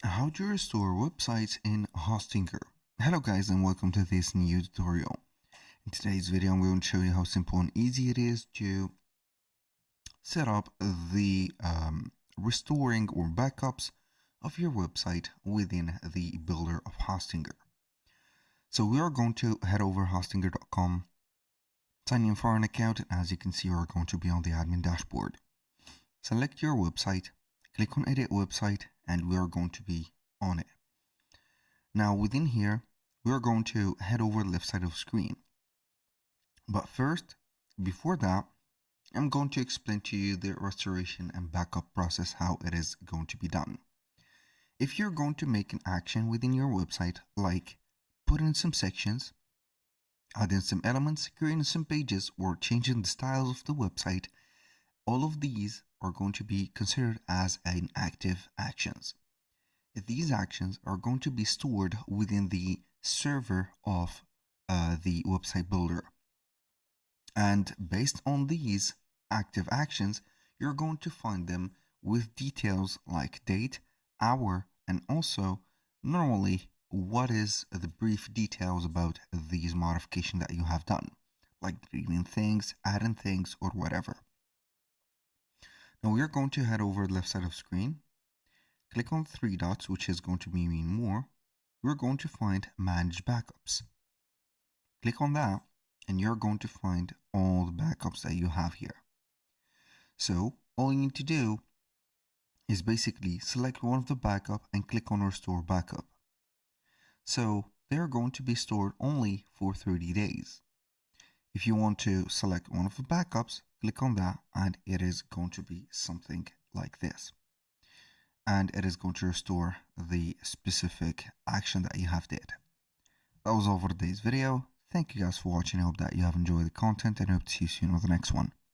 How to restore websites in Hostinger. Hello guys and welcome to this new tutorial. In today's video I'm going to show you how simple and easy it is to set up the restoring or backups of your website within the builder of Hostinger. So we are going to head over hostinger.com, sign in for an account, and as you can see we are going to be on the admin dashboard. Select your website, click on edit website, and we are going to be on it. Now within here, we are going to head over left side of screen. But first, before that, I'm going to explain to you the restoration and backup process, how it is going to be done. If you're going to make an action within your website, like put in some sections, add in some elements, creating some pages, or changing the styles of the website, all of these are going to be considered as an active actions. These actions are going to be stored within the server of the website builder. And based on these active actions, you're going to find them with details like date, hour, and also normally what is the brief details about these modifications that you have done, like deleting things, adding things, or whatever. Now we are going to head over the left side of screen, click on three dots, which is going to mean more. We're going to find manage backups. Click on that and you're going to find all the backups that you have here. So all you need to do is basically select one of the backup and click on restore backup. So they're going to be stored only for 30 days. If you want to select one of the backups, click on that and it is going to be something like this. And it is going to restore the specific action that you have did. That was all for today's video. Thank you guys for watching. I hope that you have enjoyed the content and I hope to see you soon with the next one.